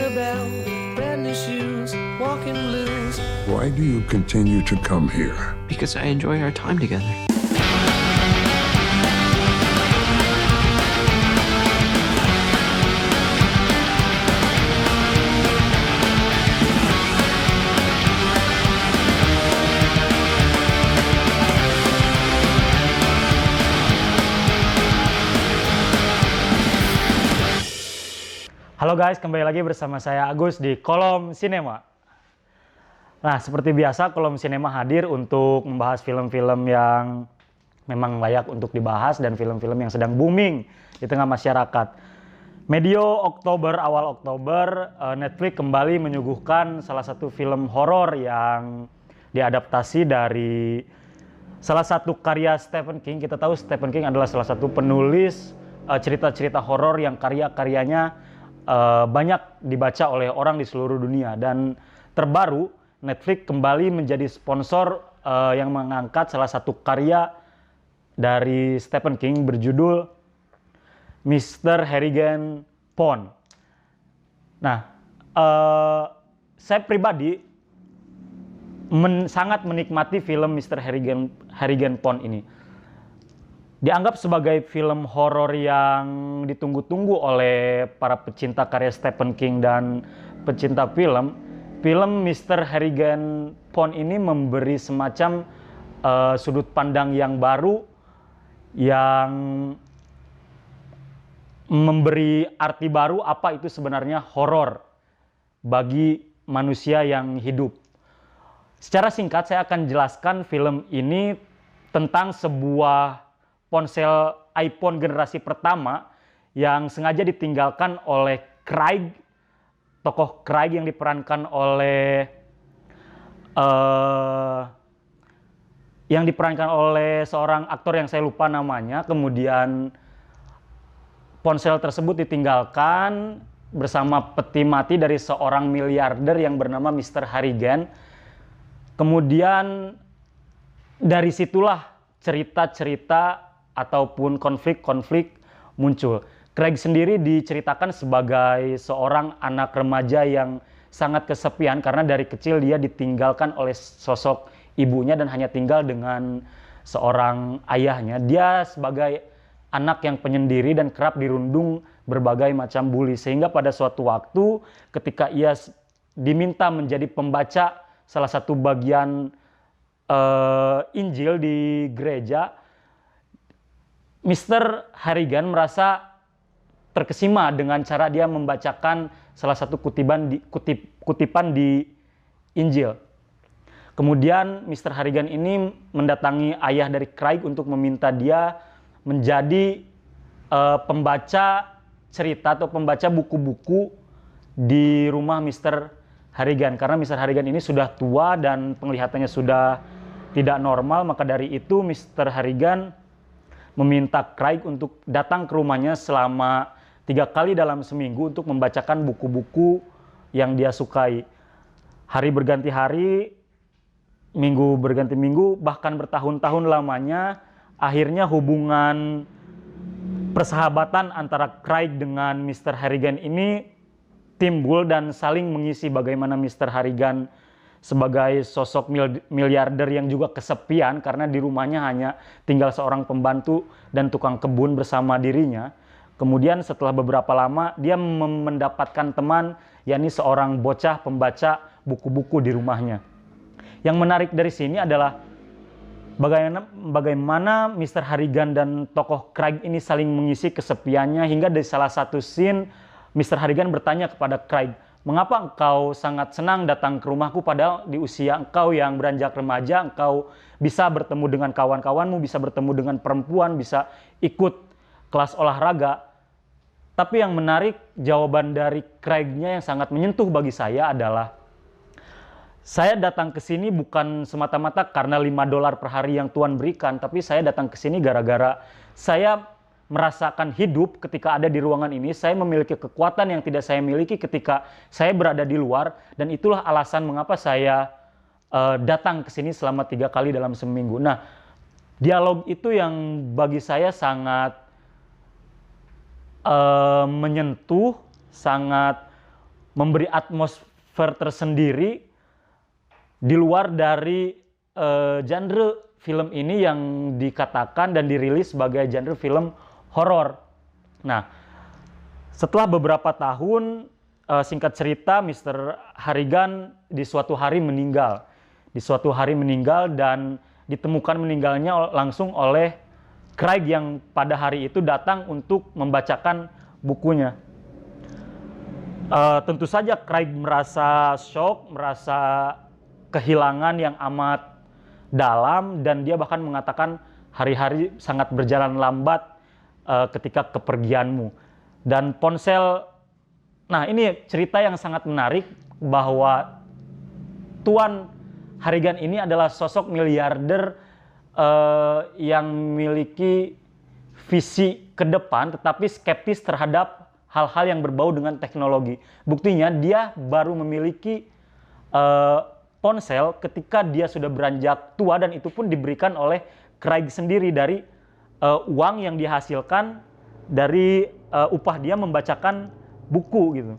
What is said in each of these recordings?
the bell, brand new shoes, walking blues. Why do you continue to come here? Because I enjoy our time together. Halo guys, kembali lagi bersama saya Agus di Kolom Sinema. Nah, seperti biasa Kolom Sinema hadir untuk membahas film-film yang memang layak untuk dibahas dan film-film yang sedang booming di tengah masyarakat. Medio Oktober, awal Oktober, Netflix kembali menyuguhkan salah satu film horor yang diadaptasi dari salah satu karya Stephen King. Kita tahu Stephen King adalah salah satu penulis cerita-cerita horor yang karya-karyanya banyak dibaca oleh orang di seluruh dunia. Dan terbaru Netflix kembali menjadi sponsor yang mengangkat salah satu karya dari Stephen King berjudul Mr. Harrigan Pond. Nah, saya pribadi sangat menikmati film Mr. Harrigan Pond ini. Dianggap sebagai film horor yang ditunggu-tunggu oleh para pecinta karya Stephen King dan pecinta film. Film Mr. Harrigan Pond ini memberi semacam sudut pandang yang baru, yang memberi arti baru apa itu sebenarnya horor bagi manusia yang hidup. Secara singkat saya akan jelaskan film ini tentang sebuah ponsel iPhone generasi pertama yang sengaja ditinggalkan oleh Craig, tokoh Craig yang diperankan oleh seorang aktor yang saya lupa namanya. Kemudian ponsel tersebut ditinggalkan bersama peti mati dari seorang miliarder yang bernama Mr. Harrigan. Kemudian dari situlah cerita-cerita ataupun konflik-konflik muncul. Craig sendiri diceritakan sebagai seorang anak remaja yang sangat kesepian karena dari kecil dia ditinggalkan oleh sosok ibunya dan hanya tinggal dengan seorang ayahnya. Dia sebagai anak yang penyendiri dan kerap dirundung berbagai macam bully, sehingga pada suatu waktu ketika ia diminta menjadi pembaca salah satu bagian Injil di gereja, Mr. Harrigan merasa terkesima dengan cara dia membacakan salah satu kutipan di Injil. Kemudian Mr. Harrigan ini mendatangi ayah dari Craig untuk meminta dia menjadi pembaca cerita atau pembaca buku-buku di rumah Mr. Harrigan. Karena Mr. Harrigan ini sudah tua dan penglihatannya sudah tidak normal, maka dari itu Mr. Harrigan meminta Craig untuk datang ke rumahnya selama 3 kali dalam seminggu untuk membacakan buku-buku yang dia sukai. Hari berganti hari, minggu berganti minggu, bahkan bertahun-tahun lamanya, akhirnya hubungan persahabatan antara Craig dengan Mr. Harrigan ini timbul dan saling mengisi bagaimana Mr. Harrigan sebagai sosok miliarder yang juga kesepian karena di rumahnya hanya tinggal seorang pembantu dan tukang kebun bersama dirinya. Kemudian setelah beberapa lama dia mendapatkan teman, yakni seorang bocah pembaca buku-buku di rumahnya. Yang menarik dari sini adalah bagaimana Mr. Harrigan dan tokoh Craig ini saling mengisi kesepiannya, hingga dari salah satu scene Mr. Harrigan bertanya kepada Craig, "Mengapa engkau sangat senang datang ke rumahku padahal di usia engkau yang beranjak remaja, engkau bisa bertemu dengan kawan-kawanmu, bisa bertemu dengan perempuan, bisa ikut kelas olahraga?" Tapi yang menarik, jawaban dari Craig-nya yang sangat menyentuh bagi saya adalah, "Saya datang ke sini bukan semata-mata karena $5 per hari yang Tuhan berikan, tapi saya datang ke sini gara-gara saya merasakan hidup ketika ada di ruangan ini. Saya memiliki kekuatan yang tidak saya miliki ketika saya berada di luar, dan itulah alasan mengapa saya datang ke sini selama 3 kali dalam seminggu." Nah, dialog itu yang bagi saya sangat menyentuh, sangat memberi atmosfer tersendiri di luar dari genre film ini yang dikatakan dan dirilis sebagai genre film horor. Nah, setelah beberapa tahun, singkat cerita, Mr. Harrigan di suatu hari meninggal. Dan ditemukan meninggalnya langsung oleh Craig yang pada hari itu datang untuk membacakan bukunya. Tentu saja Craig merasa shock, merasa kehilangan yang amat dalam, dan dia bahkan mengatakan hari-hari sangat berjalan lambat ketika kepergianmu. Dan ponsel, nah ini cerita yang sangat menarik bahwa Tuan Harrigan ini adalah sosok miliarder yang memiliki visi ke depan tetapi skeptis terhadap hal-hal yang berbau dengan teknologi. Buktinya dia baru memiliki ponsel ketika dia sudah beranjak tua, dan itu pun diberikan oleh Craig sendiri dari uang yang dihasilkan dari upah dia membacakan buku gitu.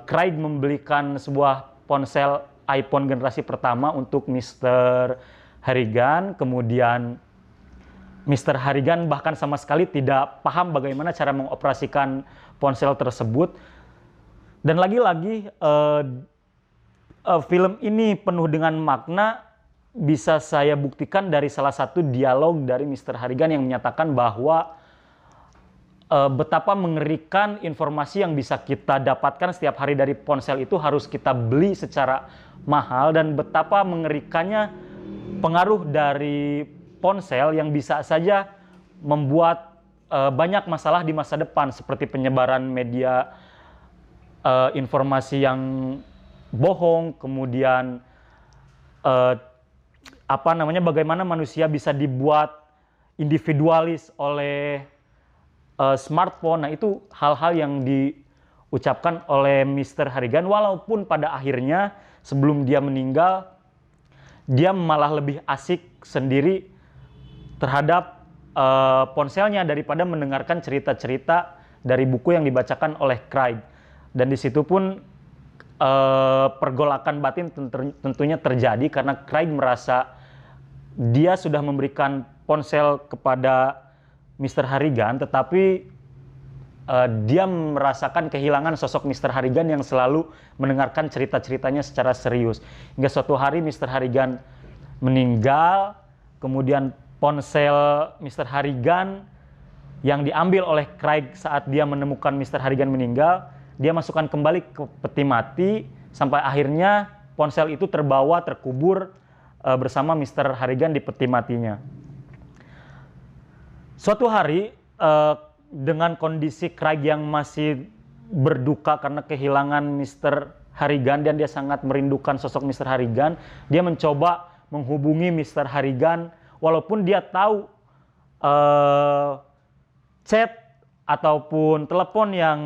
Craig membelikan sebuah ponsel iPhone generasi pertama untuk Mr. Harrigan, kemudian Mr. Harrigan bahkan sama sekali tidak paham bagaimana cara mengoperasikan ponsel tersebut. Dan lagi-lagi film ini penuh dengan makna bisa saya buktikan dari salah satu dialog dari Mr. Harrigan yang menyatakan bahwa betapa mengerikan informasi yang bisa kita dapatkan setiap hari dari ponsel itu harus kita beli secara mahal, dan betapa mengerikannya pengaruh dari ponsel yang bisa saja membuat banyak masalah di masa depan, seperti penyebaran media informasi yang bohong, kemudian bagaimana manusia bisa dibuat individualis oleh smartphone. Nah, itu hal-hal yang diucapkan oleh Mr. Harrigan, walaupun pada akhirnya sebelum dia meninggal dia malah lebih asik sendiri terhadap ponselnya daripada mendengarkan cerita-cerita dari buku yang dibacakan oleh Craig. Dan di situ pun pergolakan batin tentunya terjadi karena Craig merasa dia sudah memberikan ponsel kepada Mr. Harrigan, tetapi dia merasakan kehilangan sosok Mr. Harrigan yang selalu mendengarkan cerita-ceritanya secara serius. Hingga suatu hari Mr. Harrigan meninggal, kemudian ponsel Mr. Harrigan yang diambil oleh Craig saat dia menemukan Mr. Harrigan meninggal, dia masukkan kembali ke peti mati, sampai akhirnya ponsel itu terkubur bersama Mr. Harrigan di peti matinya. Suatu hari, dengan kondisi Craig yang masih berduka karena kehilangan Mr. Harrigan, dan dia sangat merindukan sosok Mr. Harrigan, dia mencoba menghubungi Mr. Harrigan, walaupun dia tahu chat ataupun telepon yang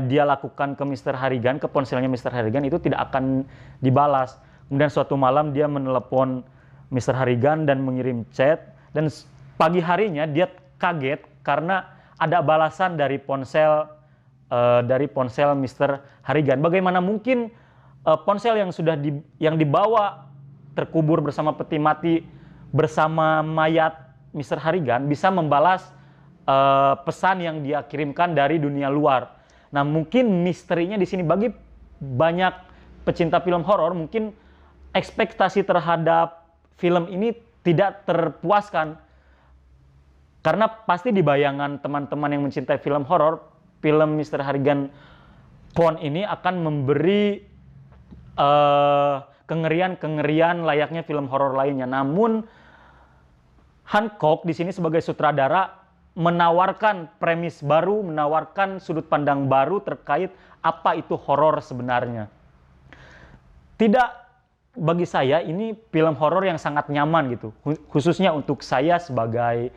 dia lakukan ke Mr. Harrigan, ke ponselnya Mr. Harrigan itu tidak akan dibalas. Kemudian suatu malam dia menelepon Mr. Harrigan dan mengirim chat, dan pagi harinya dia kaget karena ada balasan dari ponsel Mr. Harrigan. Bagaimana mungkin ponsel yang sudah yang dibawa terkubur bersama peti mati bersama mayat Mr. Harrigan bisa membalas pesan yang dia kirimkan dari dunia luar. Nah, mungkin misterinya di sini bagi banyak pecinta film horor, mungkin ekspektasi terhadap film ini tidak terpuaskan. Karena pasti di bayangan teman-teman yang mencintai film horor, film Mr. Harrigan Pond ini akan memberi kengerian-kengerian layaknya film horor lainnya. Namun Hancock di sini sebagai sutradara menawarkan premis baru, menawarkan sudut pandang baru terkait apa itu horor sebenarnya. Tidak, bagi saya ini film horor yang sangat nyaman gitu, khususnya untuk saya sebagai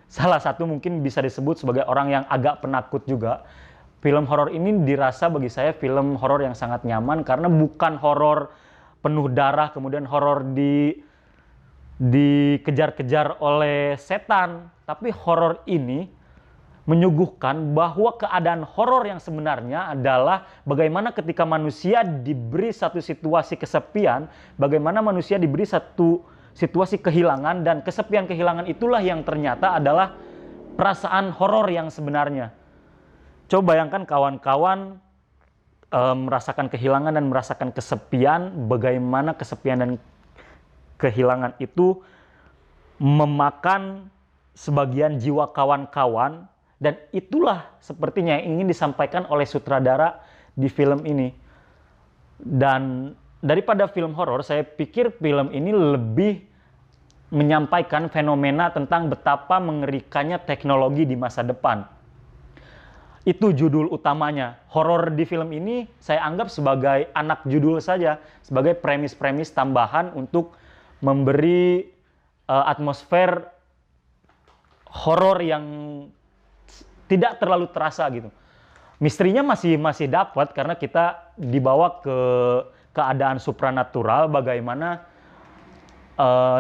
salah satu mungkin bisa disebut sebagai orang yang agak penakut juga. Film horor ini dirasa bagi saya film horor yang sangat nyaman karena bukan horor penuh darah, kemudian horor dikejar-kejar oleh setan, tapi horor ini menyuguhkan bahwa keadaan horor yang sebenarnya adalah bagaimana ketika manusia diberi satu situasi kesepian, bagaimana manusia diberi satu situasi kehilangan, dan kesepian-kehilangan itulah yang ternyata adalah perasaan horor yang sebenarnya. Coba bayangkan kawan-kawan merasakan kehilangan dan merasakan kesepian, bagaimana kesepian dan kehilangan itu memakan sebagian jiwa kawan-kawan, dan itulah sepertinya yang ingin disampaikan oleh sutradara di film ini. Dan daripada film horor, saya pikir film ini lebih menyampaikan fenomena tentang betapa mengerikannya teknologi di masa depan. Itu judul utamanya. Horor di film ini saya anggap sebagai anak judul saja, sebagai premis-premis tambahan untuk memberi atmosfer horor yang tidak terlalu terasa gitu. Misterinya masih dapat karena kita dibawa ke keadaan supranatural, bagaimana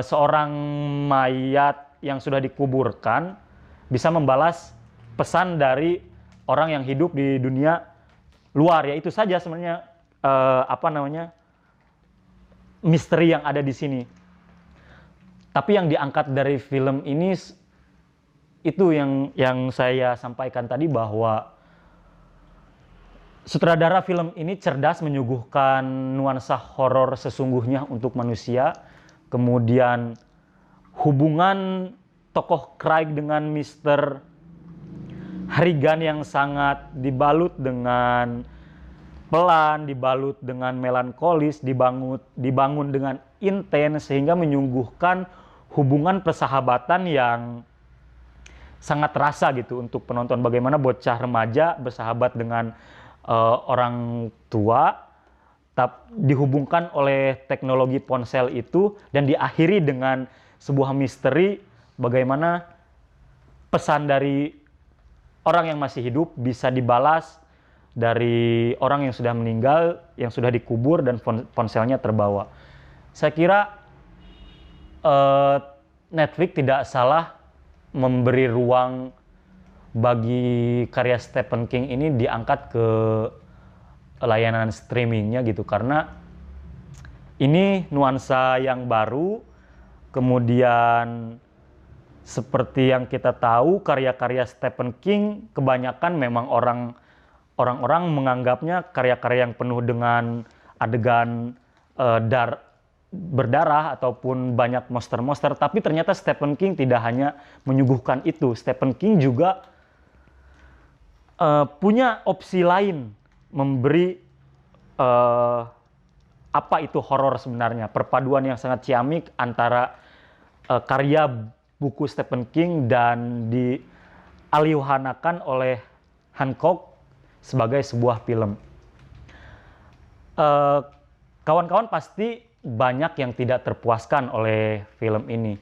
seorang mayat yang sudah dikuburkan bisa membalas pesan dari orang yang hidup di dunia luar. Ya itu saja sebenarnya misteri yang ada di sini. Tapi yang diangkat dari film ini itu yang saya sampaikan tadi, bahwa sutradara film ini cerdas menyuguhkan nuansa horor sesungguhnya untuk manusia. Kemudian hubungan tokoh Craig dengan Mr. Harrigan yang sangat dibalut dengan pelan, dibalut dengan melankolis, dibangun dengan intens, sehingga menyuguhkan hubungan persahabatan yang sangat terasa gitu untuk penonton. Bagaimana bocah remaja bersahabat dengan orang tua, dihubungkan oleh teknologi ponsel itu, dan diakhiri dengan sebuah misteri bagaimana pesan dari orang yang masih hidup bisa dibalas dari orang yang sudah meninggal, yang sudah dikubur, dan ponselnya terbawa. Saya kira Netflix tidak salah memberi ruang bagi karya Stephen King ini diangkat ke layanan streamingnya gitu, karena ini nuansa yang baru. Kemudian seperti yang kita tahu, karya-karya Stephen King kebanyakan memang orang-orang menganggapnya karya-karya yang penuh dengan adegan berdarah ataupun banyak monster-monster. Tapi ternyata Stephen King tidak hanya menyuguhkan itu. Stephen King juga punya opsi lain, memberi apa itu horor sebenarnya. Perpaduan yang sangat ciamik antara karya buku Stephen King dan dialiuhanakan oleh Hancock sebagai sebuah film. Kawan-kawan pasti banyak yang tidak terpuaskan oleh film ini.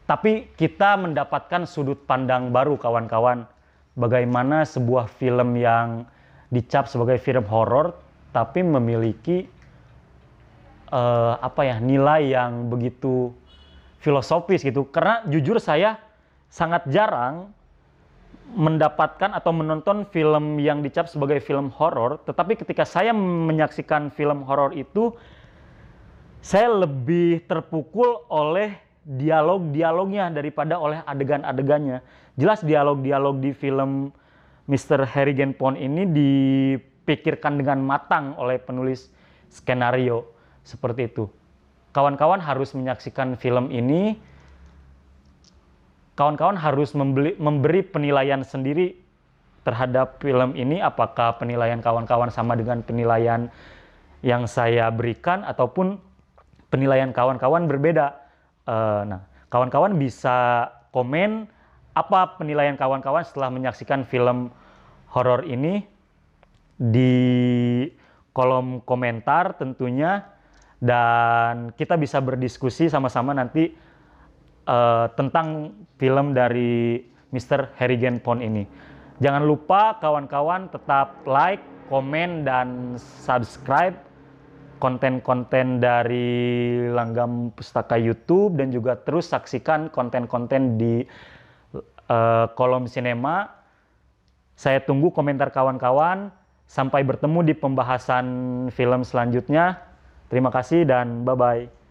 Tapi kita mendapatkan sudut pandang baru, kawan-kawan. Bagaimana sebuah film yang dicap sebagai film horor tapi memiliki nilai yang begitu filosofis gitu. Karena jujur saya sangat jarang mendapatkan atau menonton film yang dicap sebagai film horor, tetapi ketika saya menyaksikan film horor itu, saya lebih terpukul oleh dialog-dialognya daripada oleh adegan-adegannya. Jelas dialog-dialog di film Mr. Harrigan Pond ini dipikirkan dengan matang oleh penulis skenario. Seperti itu. Kawan-kawan harus menyaksikan film ini. Kawan-kawan harus memberi penilaian sendiri terhadap film ini. Apakah penilaian kawan-kawan sama dengan penilaian yang saya berikan, ataupun penilaian kawan-kawan berbeda. Kawan-kawan bisa komen apa penilaian kawan-kawan setelah menyaksikan film horor ini di kolom komentar tentunya. Dan kita bisa berdiskusi sama-sama nanti tentang film dari Mr. Harrigan Pond ini. Jangan lupa kawan-kawan tetap like, komen, dan subscribe konten-konten dari Langgam Pustaka YouTube dan juga terus saksikan konten-konten di kolom sinema. Saya tunggu komentar kawan-kawan. Sampai bertemu di pembahasan film selanjutnya. Terima kasih dan bye-bye.